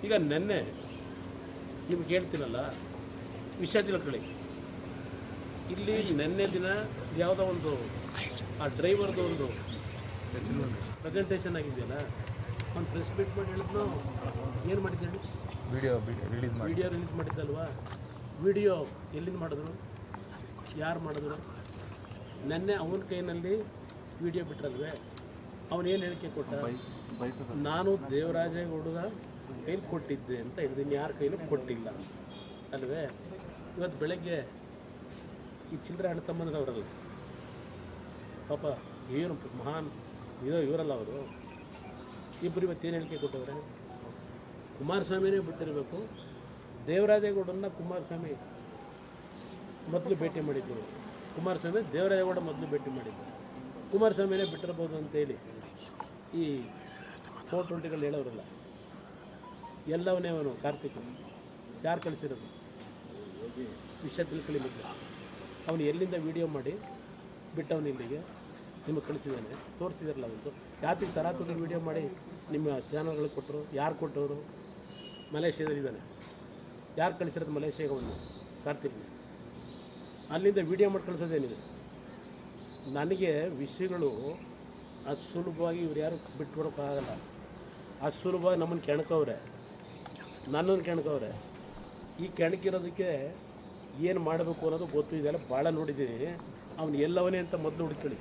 ಈಗ ನೆನ್ನೆ ನಿಮ್ಗೆ ಹೇಳ್ತೀನಲ್ಲ, ವಿಷಯ ತಿಳ್ಕೊಳ್ಳಿ. ಇಲ್ಲಿ ನೆನ್ನೆ ದಿನ ಯಾವುದೋ ಒಂದು ಆ ಡ್ರೈವರ್ದು ಒಂದು ಪ್ರೆಸೆಂಟೇಷನ್ ಆಗಿದೆಯಲ್ಲ, ಒಂದು ಪ್ರೆಸ್ ಮೀಟ್ ಮಾಡಿ ಹೇಳಿದ್ನು. ಏನು ಮಾಡಿದ್ದೇಳಿ? ವಿಡಿಯೋ ರಿಲೀಸ್ ಮಾಡಿದ್ದಲ್ವಾ? ವಿಡಿಯೋ ಎಲ್ಲಿಂದ ಮಾಡಿದ್ರು? ಯಾರು ಮಾಡಿದ್ರು? ನೆನ್ನೆ ಅವನ ಕೈನಲ್ಲಿ ವಿಡಿಯೋ ಬಿಟ್ರಲ್ವೇ? ಅವನೇನು ಹೇಳಿಕೆ ಕೊಟ್ಟ? ನಾನು ದೇವರಾಜೇಗೌಡರ ಕೈಲಿ ಕೊಟ್ಟಿದ್ದೆ ಅಂತ ಹೇಳಿದ್ದೀನಿ, ಯಾರ ಕೈಲೂ ಕೊಟ್ಟಿಲ್ಲ ಅಲ್ವೇ? ಇವತ್ತು ಬೆಳಗ್ಗೆ ಈ ಚಿಲ್ಲರೆ ಅಣ್ಣ ತಮ್ಮಂದ್ರವರಲ್ಲ ಪಾಪ, ಏನು ಮಹಾನ್ ಇವರಲ್ಲ ಅವರು ಇಬ್ಬರು ಇವತ್ತೇನು ಹೇಳಿಕೆ ಕೊಟ್ಟವ್ರೆ? ಕುಮಾರಸ್ವಾಮಿನೇ ಬಿಟ್ಟಿರಬೇಕು. ದೇವರಾಜೇಗೌಡರನ್ನ ಕುಮಾರಸ್ವಾಮಿ ಮೊದಲು ಭೇಟಿ ಮಾಡಿದ್ದರು. ಕುಮಾರಸ್ವಾಮಿ ದೇವರಾಜೇಗೌಡ ಮೊದಲು ಭೇಟಿ ಮಾಡಿದ್ದರು. ಕುಮಾರಸ್ವಾಮಿನೇ ಬಿಟ್ಟಿರ್ಬೋದು ಅಂತೇಳಿ ಈ 420ಗಳು ಹೇಳೋರಲ್ಲ, ಎಲ್ಲವನ್ನೇ ಅವನು ಕಾರ್ತಿಕ್ ಯಾರು ಕಳಿಸಿರೋದು? ವಿಷಯ ತಿಳ್ಕೊಳ್ಳಿ. ಮೊದಲು ಅವನು ಎಲ್ಲಿಂದ ವೀಡಿಯೋ ಮಾಡಿ ಬಿಟ್ಟವನು ಇಲ್ಲಿಗೆ ನಿಮಗೆ ಕಳಿಸಿದ್ದಾನೆ, ತೋರಿಸಿದಾರಲ್ಲ. ಅವತ್ತು ಯಾತಿಗೆ ತರಾತುರಿ ವೀಡಿಯೋ ಮಾಡಿ ನಿಮ್ಮ ಚಾನಲ್ಗಳಿಗೆ ಕೊಟ್ಟರು? ಯಾರು ಕೊಟ್ಟವರು? ಮಲೇಷ್ಯಾದಲ್ಲಿದ್ದಾನೆ. ಯಾರು ಕಳಿಸಿರೋದು ಮಲೇಷ್ಯಾಗೆ? ಅವನು ಕಾರ್ತಿಕ್ನ ಅಲ್ಲಿಂದ ವೀಡಿಯೋ ಮಾಡಿ ಕಳಿಸೋದೇನಿದೆ? ನನಗೆ ವಿಷಯಗಳು ಅಷ್ಟು ಸುಲಭವಾಗಿ ಇವ್ರು ಯಾರು ಬಿಟ್ಬಿಡೋಕ್ಕಾಗಲ್ಲ. ಅಷ್ಟು ಸುಲಭವಾಗಿ ನಮ್ಮನ್ನು ಕೆಣಕವ್ರೆ, ನನ್ನನ್ನು ಕೆಣಕವ್ರೆ. ಈ ಕೆಣಕಿರೋದಕ್ಕೆ ಏನು ಮಾಡಬೇಕು ಅನ್ನೋದು ಗೊತ್ತು. ಇದೆಲ್ಲ ಭಾಳ ನೋಡಿದ್ದೀನಿ. ಅವನು ಎಲ್ಲವನೇ ಅಂತ ಮೊದಲು ಹುಡ್ಕೊಳ್ಳಿ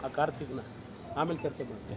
ಆ ಕಾರ್ತಿಕ್ನ, ಆಮೇಲೆ ಚರ್ಚೆ ಮಾಡ್ತೀನಿ.